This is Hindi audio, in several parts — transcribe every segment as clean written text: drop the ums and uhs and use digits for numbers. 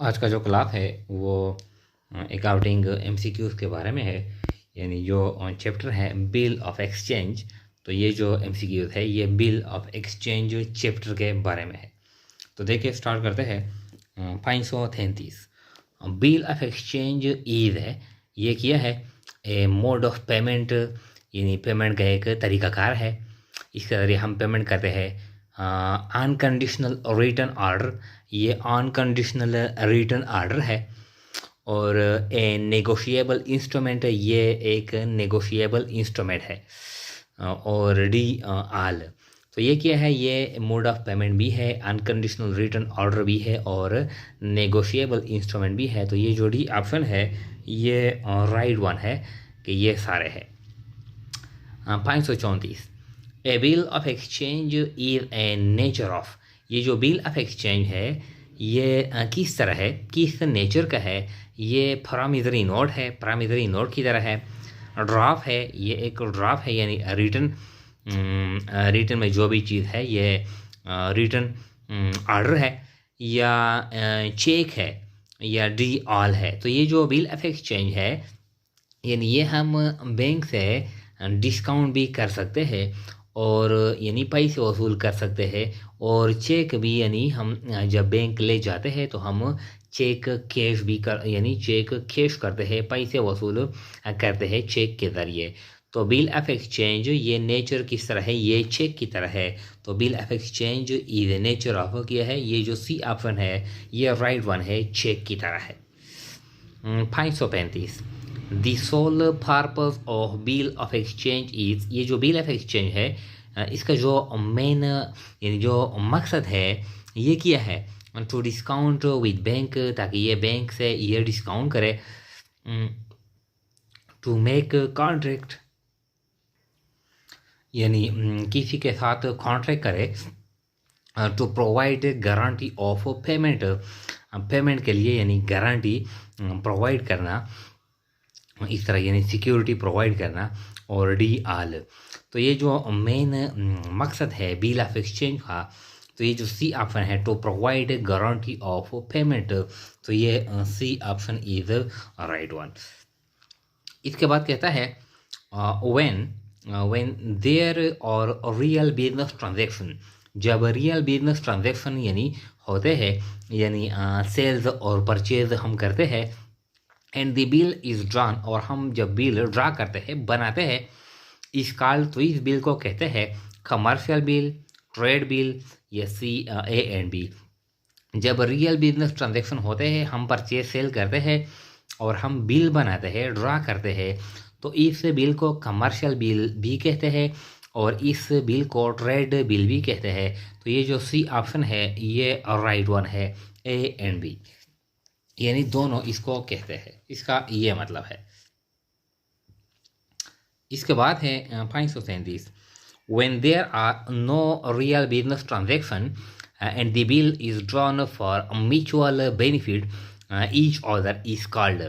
आज का जो क्लास है वो अकाउंटिंग एमसीक्यूज़ के बारे में है। यानी जो चैप्टर है बिल ऑफ एक्सचेंज, तो ये जो एमसीक्यूज़ है ये बिल ऑफ एक्सचेंज चैप्टर के बारे में है। तो देखिए स्टार्ट करते हैं। 533 बिल ऑफ एक्सचेंज इज है, ये किया है ए मोड ऑफ पेमेंट, यानी पेमेंट का एक तरीकाकार है। इसके ज़रिए हम पेमेंट करते हैं। अनकंडीशनल रिटर्न ऑर्डर, ये अनकंडीशनल रिटर्न ऑर्डर है। और ए नेगोशिएबल इंस्ट्रूमेंट, ये एक नेगोशिएबल इंस्ट्रूमेंट है। और डी आल, तो ये क्या है, ये मोड ऑफ पेमेंट भी है, अनकंडीशनल रिटर्न ऑर्डर भी है और नेगोशिएबल इंस्ट्रूमेंट भी है। तो ये जो डी ऑप्शन है ये राइट वन है कि ये सारे हैं। 534 a bill of exchange is a nature of, ये जो बिल ऑफ एक्सचेंज है ये किस तरह है, किस नेचर का है। ये प्रॉमिसरी नोट है, प्रॉमिसरी नोट की तरह है। ड्राफ्ट है, ये एक ड्राफ्ट है यानी रिटर्न, रिटर्न में जो भी चीज़ है ये रिटर्न ऑर्डर है, या चेक है, या डी ऑल है। तो ये जो बिल ऑफ एक्सचेंज है यानी ये हम बैंक से डिस्काउंट भी कर सकते हैं और यानी पैसे वसूल कर सकते हैं। और चेक भी, यानी हम जब बैंक ले जाते हैं तो हम चेक कैश भी कर, यानी चेक कैश करते हैं, पैसे वसूल करते हैं चेक के ज़रिए। तो बिल ऑफ एक्सचेंज ये नेचर किस तरह है, ये चेक की तरह है। तो bill of exchange is nature of किया है, ये जो सी ऑप्शन है ये राइट वन है, चेक की तरह है। 535 the sole purpose of bill of exchange is, ये जो बिल ऑफ एक्सचेंज है इसका जो मेन यानी जो मकसद है ये क्या है, टू डिस्काउंट विद बैंक, ताकि ये बैंक से ये डिस्काउंट करे। टू मेक कॉन्ट्रैक्ट, यानी किसी के साथ कॉन्ट्रैक्ट करे। To provide guarantee of payment, payment के लिए यानी गारंटी प्रोवाइड करना, इस तरह यानी सिक्योरिटी प्रोवाइड करना। और डी आल, तो ये जो मेन मकसद है बिल ऑफ एक्सचेंज का, तो ये जो सी ऑप्शन है to provide guarantee of payment, तो ये C option is right one. इसके बाद कहता है when there are real business transaction, जब रियल बिजनेस ट्रांजैक्शन यानी होते हैं, यानी सेल्स और परचेज हम करते हैं। And the bill is drawn, और हम जब बिल ड्रा करते हैं, बनाते हैं, इस काल, तो इस बिल को कहते हैं कमर्शियल बिल, ट्रेड बिल, या सी ए एंड बी। जब रियल बिजनेस ट्रांजैक्शन होते हैं, हम परचेज सेल करते हैं और हम बिल बनाते हैं, ड्रा करते हैं, तो इस बिल को कमर्शियल बिल भी कहते हैं और इस बिल को ट्रेड बिल भी कहते हैं। तो ये जो सी ऑप्शन है ये राइट वन है, ए एंड बी, यानी दोनों इसको कहते हैं, इसका ये मतलब है। इसके बाद है 537 when there are no real business transaction and the bill is drawn for mutual benefit each other is called,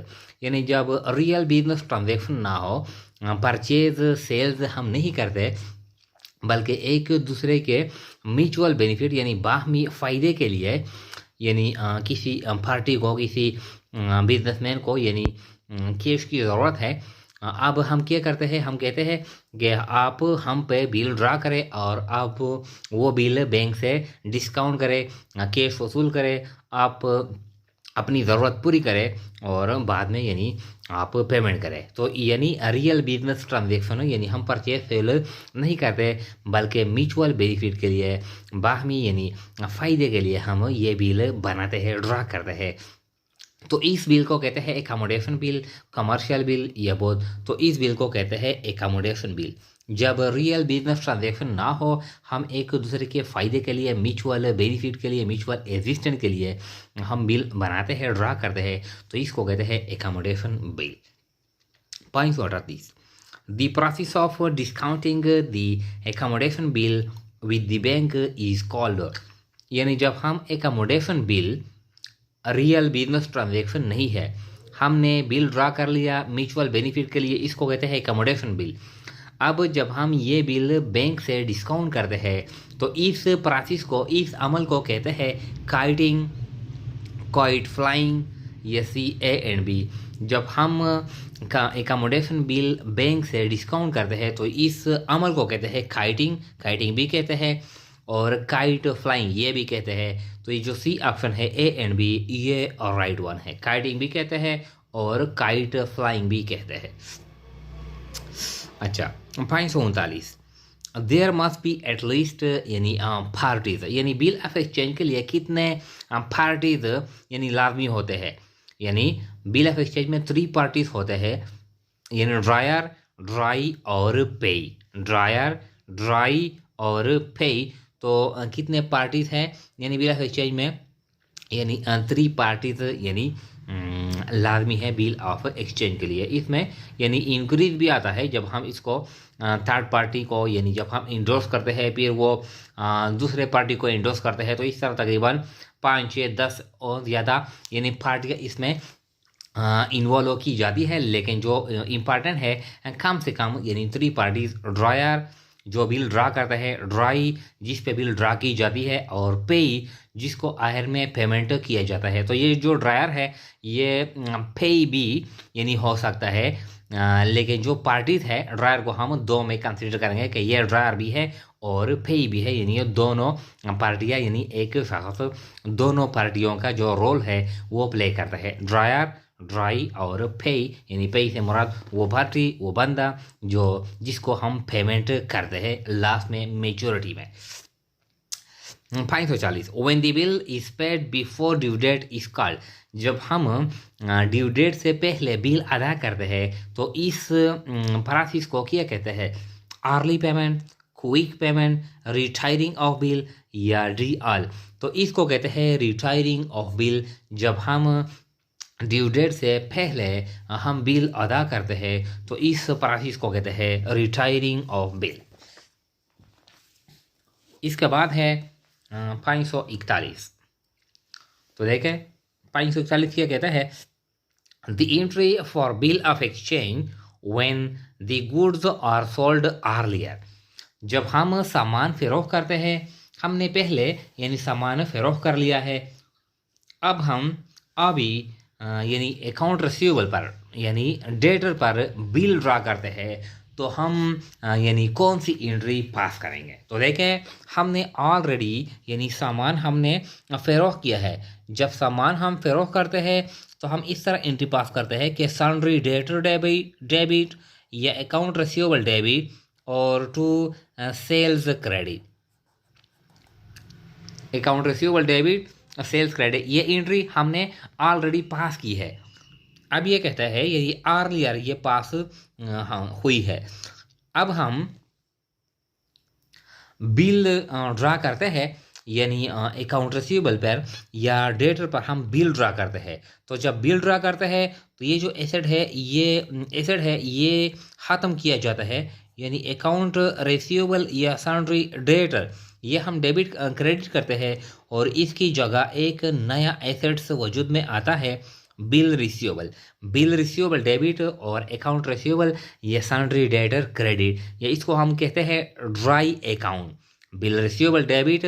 यानी जब रियल बिजनेस ट्रांजैक्शन ना हो, परचेज सेल्स हम नहीं करते, बल्कि एक दूसरे के म्यूचुअल बेनिफिट यानी बाहमी फ़ायदे के लिए, यानी किसी पार्टी को, किसी बिजनेसमैन को यानी कैश की ज़रूरत है। अब हम क्या करते हैं, हम कहते हैं कि आप हम पे बिल ड्रा करें और आप वो बिल बैंक से डिस्काउंट करें, कैश वसूल करें, आप अपनी ज़रूरत पूरी करें और बाद में यानी आप पेमेंट करें। तो यानी रियल बिजनेस ट्रांजैक्शन, यानी हम परचेज सेल नहीं करते, बल्कि म्यूचुअल बेनिफिट के लिए, बाहमी यानी फ़ायदे के लिए हम ये बिल बनाते हैं, ड्रा करते हैं। तो इस बिल को कहते हैं एकोमोडेशन बिल, कमर्शियल बिल या बोथ। तो इस बिल को कहते हैं एकोमोडेशन बिल। जब रियल बिजनेस ट्रांजैक्शन ना हो, हम एक दूसरे के फ़ायदे के लिए, म्यूचुअल बेनिफिट के लिए, म्यूचुअल एसिस्टेंट के लिए हम बिल बनाते हैं, ड्रा करते हैं, तो इसको कहते हैं accommodation bill. 538 the process of discounting the accommodation bill with the bank is called, यानी जब हम accommodation bill, real business transaction नहीं है, हमने बिल ड्रा कर लिया म्यूचुअल बेनिफिट के लिए, इसको कहते हैं एकोमोडेशन बिल। अब जब हम ये बिल बैंक से डिस्काउंट करते हैं तो इस प्रोसेस को, इस अमल को कहते हैं काइटिंग, काइट फ्लाइंग, ये सी ए एंड बी। जब हम का एकोमोडेशन बिल बैंक से डिस्काउंट करते हैं तो इस अमल को कहते हैं काइटिंग, काइटिंग भी कहते हैं, और काइट फ्लाइंग ये भी कहते हैं। तो ये जो सी ऑप्शन है ए एंड बी ये राइट वन है। काइटिंग भी कहते हैं और काइट फ्लाइंग भी कहते हैं। अच्छा, 539 देयर मस्ट बी एटलीस्ट यानी पार्टीज, यानी बिल ऑफ एक्सचेंज के लिए कितने पार्टीज यानी लाजमी होते हैं। यानी बिल ऑफ एक्सचेंज में 3 पार्टीज होते हैं, यानी ड्रायर, ड्राई और पे। ड्रायर, ड्राई और पे। तो कितने पार्टीज हैं यानी बिल ऑफ एक्सचेंज में, यानी 3 पार्टीज यानी लाजमी है बिल ऑफ एक्सचेंज के लिए। इसमें यानी इंक्रीज भी आता है जब हम इसको थर्ड पार्टी को यानी जब हम इंडोर्स करते हैं फिर वो दूसरे पार्टी को इंडोर्स करते हैं। तो इस तरह तकरीबन 5, 6, 10 और ज़्यादा यानी पार्टियाँ इसमें इन्वॉल्व की जाती है। लेकिन जो इम्पॉर्टेंट है कम से कम यानी 3 पार्टीज, ड्रायर जो बिल ड्रा करता है, ड्राई जिस पे बिल ड्रा की जाती है, और पे जिसको आखिर में पेमेंट किया जाता है। तो ये जो ड्रायर है ये पे भी यानी हो सकता है, लेकिन जो पार्टीज है ड्रायर को हम 2 में कंसिडर करेंगे कि ये ड्रायर भी है और पे भी है, यानी ये दोनों पार्टियाँ यानी एक साथ दोनों पार्टियों का जो रोल है वो प्ले करता है। ड्रायर, ड्राई और पे, यानी पे से मुराद वो पार्टी, वो बंदा जो जिसको हम पेमेंट करते हैं लास्ट में मेच्योरिटी में। 540 when the bill is paid before due date is called, जब हम ड्यू डेट से पहले बिल अदा करते हैं तो इस प्रोसेस को क्या कहते हैं, early payment, quick payment, retiring of bill या डी ऑल। तो इसको कहते हैं रिटायरिंग ऑफ बिल। जब हम ड्यू डेट से पहले हम बिल अदा करते हैं तो इस प्रोसेस को कहते हैं रिटायरिंग ऑफ बिल। इसके बाद है 541। तो देखें 541 क्या कहता है, the entry for bill of exchange when the goods are sold earlier. जब हम सामान फरोख्त करते हैं, हमने पहले यानी सामान फरोख्त कर लिया है, अब हम अभी यानी अकाउंट रिसीवेबल पर यानी डेटर पर बिल ड्रा करते हैं, तो हम यानी कौन सी एंट्री पास करेंगे। तो देखें हमने ऑलरेडी यानी सामान हमने फरोख्त किया है। जब सामान हम फरोख्त करते हैं तो हम इस तरह एंट्री पास करते हैं कि सन्ड्री डेटर डेबिट या अकाउंट रिसीवेबल डेबिट और to sales credit. Account receivable debit, sales credit, ये एंट्री हमने ऑलरेडी पास की है। अब ये कहता है ये अर्लियर ये पास हुई है। अब हम बिल ड्रा करते हैं यानी अकाउंट रिसीवेबल पर या डेटर पर हम बिल ड्रा करते हैं। तो जब बिल ड्रा करते हैं तो ये जो एसेट है ये ख़त्म किया जाता है, यानी अकाउंट रिसीवेबल या सन्ड्री डेटर ये हम डेबिट क्रेडिट करते हैं और इसकी जगह एक नया एसेट्स वजूद में आता है, bill receivable. Bill receivable debit और अकाउंट रिसीवेबल ये सन्ड्री डेटर क्रेडिट, या इसको हम कहते हैं dry account. Bill receivable debit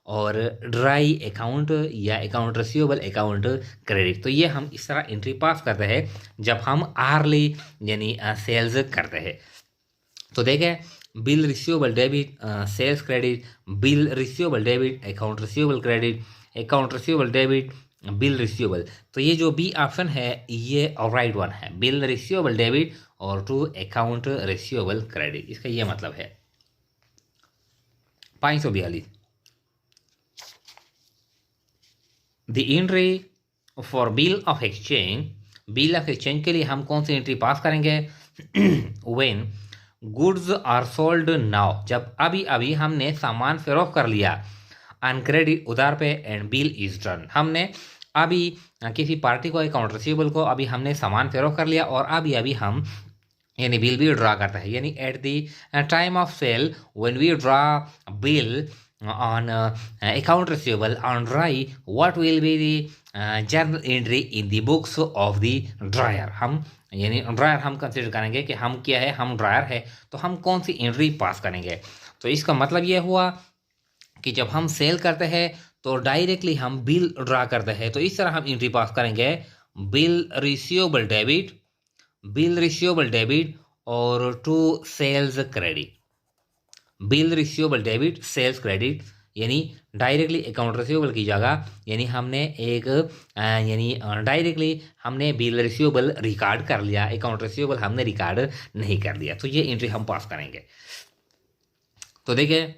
और ड्राई अकाउंट या अकाउंट रिसीवेबल अकाउंट क्रेडिट। तो ये हम इस तरह एंट्री पास करते हैं जब हम अर्ली यानी सेल्स करते हैं। तो देखें bill receivable debit, sales credit, bill receivable debit, account receivable credit, account receivable debit, bill receivable. तो ये जो बी ऑप्शन है ये राइट वन है, बिल रिसीवेबल डेबिट और टू अकाउंट रिसीवेबल क्रेडिट, इसका ये मतलब है। 542 the entry for bill of exchange, bill of exchange के लिए हम कौन सी एंट्री पास करेंगे, when goods are sold now, जब अभी अभी हमने सामान फरोख्त कर लिया, ऑन क्रेडिट उधार पे, एंड बिल इज डन, हमने अभी किसी पार्टी को अकाउंट रिसीवेबल को अभी हमने सामान फरोख्त कर लिया और अभी अभी हम यानी बिल भी ड्रा करता है, यानी at the time of sale when we draw bill on account receivable on dry, what will be the journal entry in the books of the dryer। हम यानी ड्रायर हम कंसिडर करेंगे कि हम क्या है, हम ड्रायर है, तो हम कौन सी एंट्री पास करेंगे। तो इसका मतलब ये हुआ कि जब हम सेल करते हैं तो डायरेक्टली हम बिल ड्रा करते हैं, तो इस तरह हम एंट्री पास करेंगे बिल रिसीवेबल डेबिट और to sales credit. Bill receivable debit sales credit यानी डायरेक्टली अकाउंट रिसीवेबल की जगह यानी हमने एक यानी डायरेक्टली हमने बिल रिसीवेबल रिकॉर्ड कर लिया, अकाउंट रिसीवेबल हमने रिकॉर्ड नहीं कर लिया, तो ये एंट्री हम पास करेंगे। तो देखिए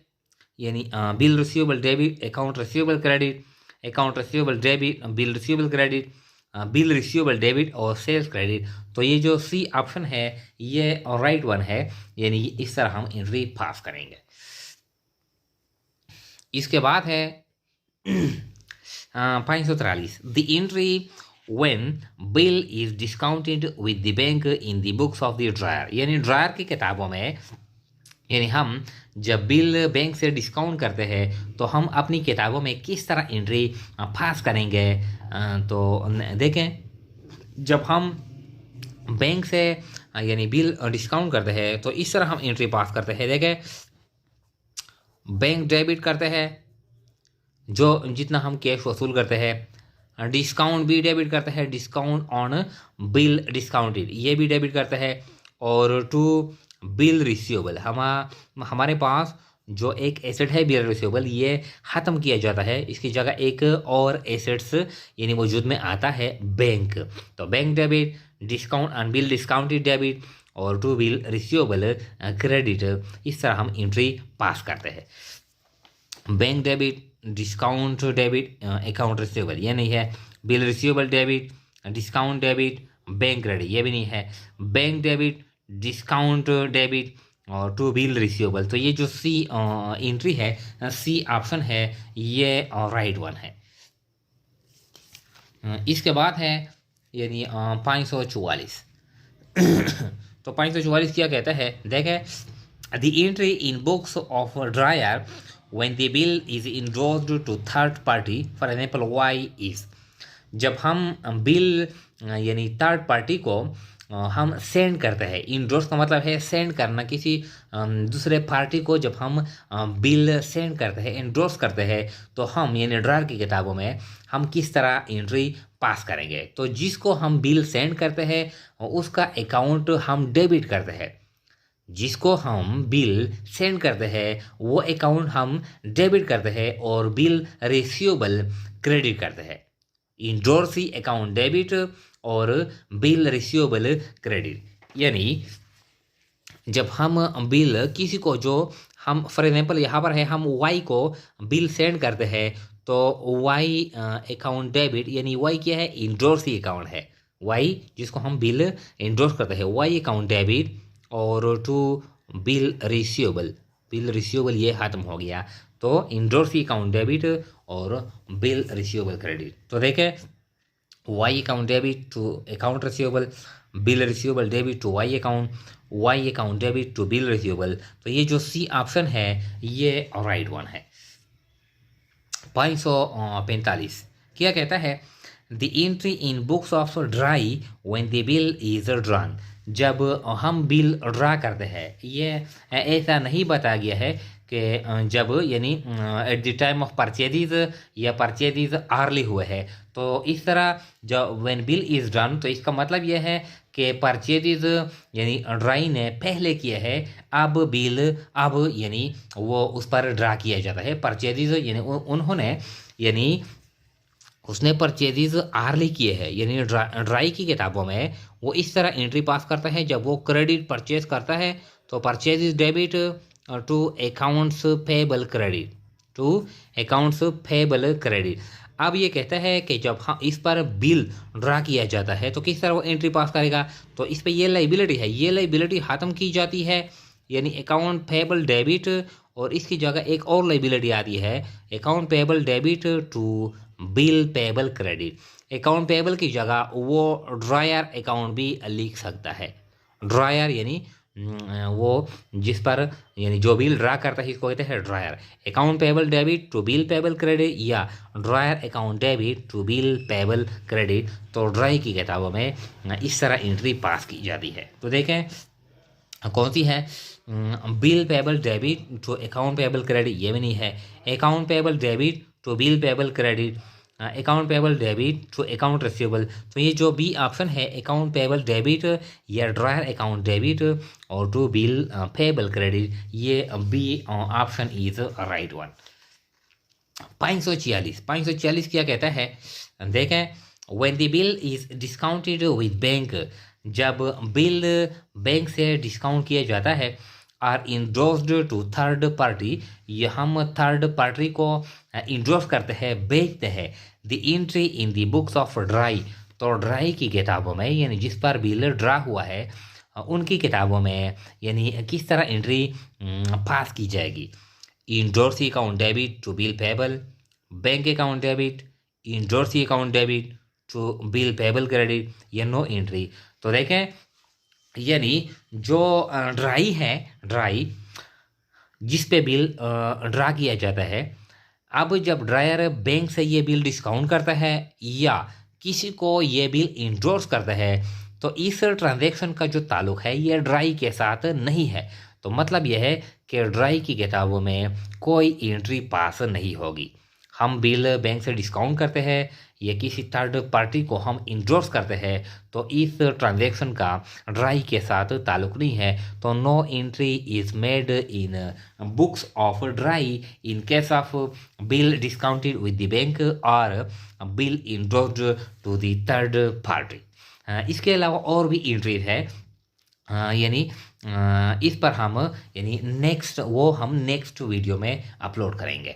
यानी bill receivable debit, account receivable credit, account receivable debit, bill receivable credit, bill receivable debit और सेल्स क्रेडिट। तो ये जो सी ऑप्शन है ये राइट वन है, यानी इस तरह हम एंट्री पास करेंगे। इसके बाद है 543 the entry when bill is discounted with the bank in the books of the dryer, यानी ड्रायर की किताबों में यानी हम जब बिल बैंक से डिस्काउंट करते हैं तो हम अपनी किताबों में किस तरह एंट्री पास करेंगे। तो देखें जब हम बैंक से यानी बिल डिस्काउंट करते हैं तो इस तरह हम एंट्री पास करते हैं। देखें बैंक डेबिट करते हैं जो जितना हम कैश वसूल करते हैं, डिस्काउंट भी डेबिट करते हैं, डिस्काउंट ऑन बिल डिस्काउंटेड ये भी डेबिट करते हैं, और टू बिल रिसीवेबल हमारे पास जो एक एसेट है बिल रिसीवेबल ये ख़त्म किया जाता है, इसकी जगह एक और एसेट्स यानी वजूद में आता है बैंक। तो bank debit, discount on bill discounted debit और टू बिल रिसीवेबल क्रेडिट, इस तरह हम एंट्री पास करते हैं। Bank debit, discount debit, account receivable ये नहीं है, bill receivable debit, discount debit, bank credit ये भी नहीं है, बैंक डेबिट, डिस्काउंट डेबिट और टू बिल रिसीवेबल। तो ये जो सी एंट्री है, सी ऑप्शन है, ये राइट वन है। इसके बाद है यानी 544 तो 544 क्या कहता है, देखें the entry in books of drawer when the bill is endorsed to third party for example Y is, जब हम बिल यानी थर्ड पार्टी को हम सेंड करते हैं, इंडोर्स का मतलब है सेंड करना किसी दूसरे पार्टी को, जब हम बिल सेंड करते हैं इंडोर्स करते हैं तो हम यानी ड्रायर की किताबों में हम किस तरह एंट्री पास करेंगे। तो जिसको हम बिल सेंड करते हैं उसका अकाउंट हम डेबिट करते हैं, जिसको हम बिल सेंड करते हैं वो अकाउंट हम डेबिट करते हैं और बिल रिसीवेबल क्रेडिट करते हैं। इंडोर्सी अकाउंट डेबिट और बिल रिसीवेबल क्रेडिट, यानी जब हम बिल किसी को जो हम फॉर एग्जांपल यहाँ पर है हम वाई को बिल सेंड करते हैं तो वाई अकाउंट डेबिट, यानी वाई क्या है इंडोर्सी अकाउंट है, वाई जिसको हम बिल इंडोर्स करते हैं वाई अकाउंट डेबिट और टू बिल रिसीवेबल ये ख़त्म हो गया, तो इंडोर्सी अकाउंट डेबिट और बिल रिसीवेबल क्रेडिट। तो देखें Y account debit to account receivable, bill receivable debit to Y account debit to bill receivable. तो ये जो सी ऑप्शन है ये राइट वन है। 545 क्या कहता है, the entry in books of dry when the bill is drawn, जब हम बिल ड्रा करते हैं, ये ऐसा नहीं बताया गया है कि जब यानी at the time of purchases या परचेजेज अर्ली हुए हैं, तो इस तरह जब व्हेन बिल इज़ डन तो इसका मतलब यह है कि परचेजेज यानी ड्राई ने पहले किया है, अब बिल अब यानी वो उस पर ड्रा किया जाता है। परचेजेज यानी उन्होंने यानी उसने परचेजेज आर्ली किए हैं, यानी ड्राई की किताबों में वो इस तरह एंट्री पास करता है, जब वो क्रेडिट परचेज करता है तो purchases debit to accounts payable credit. अब ये कहता है कि जब हम इस पर बिल ड्रा किया जाता है तो किस तरह वो एंट्री पास करेगा, तो इस पर ये लाइबिलिटी है, ये लाइबिलिटी ख़त्म की जाती है यानी अकाउंट पेबल डेबिट, और इसकी जगह एक और लाइबिलिटी आती है account payable debit to bill payable credit. Account payable की जगह वो ड्रायर अकाउंट भी लिख सकता है, ड्रायर यानी वो जिस पर यानी जो बिल ड्रा करता है इसको कहते हैं drawer. Account payable debit to bill payable credit या drawer account debit to bill payable credit. तो ड्राई की किताबों में इस तरह एंट्री पास की जाती है। तो देखें कौन सी है, bill payable debit to account payable credit ये भी नहीं है, account payable debit to bill payable credit, account payable debit to account receivable. तो ये जो बी ऑप्शन है अकाउंट पेबल डेबिट या ड्रायर अकाउंट डेबिट और टू बिल पेबल क्रेडिट, ये B option is right one. 546 क्या कहता है, देखें, when the bill is discounted with bank, जब बिल बैंक से डिस्काउंट किया जाता है, or endorsed to third party, ये हम थर्ड पार्टी को इंडोर्स करते हैं, बेचते हैं। The entry in the books of dry, तो ड्राई की किताबों में यानी जिस पर बिल ड्रा हुआ है उनकी किताबों में यानी किस तरह एंट्री पास की जाएगी। Endorse account debit to bill payable, bank account debit, endorse account debit to bill payable credit या नो एंट्री। तो देखें यानी जो ड्राई है, ड्राई जिस पे बिल ड्रा किया जाता है, अब जब ड्रायर बैंक से ये बिल डिस्काउंट करता है या किसी को ये बिल इंडोर्स करता है, तो इस ट्रांजैक्शन का जो ताल्लुक है ये ड्राई के साथ नहीं है। तो मतलब यह है कि ड्राई की किताबों में कोई एंट्री पास नहीं होगी। हम बिल बैंक से डिस्काउंट करते हैं या किसी थर्ड पार्टी को हम इंडोर्स करते हैं, तो इस ट्रांजैक्शन का ड्राई के साथ ताल्लुक नहीं है। तो no entry is made in books of drawee in case of bill discounted with the bank और bill endorsed to the third party. इसके अलावा और भी एंट्रीज है, यानी इस पर हम यानी नेक्स्ट वीडियो में अपलोड करेंगे।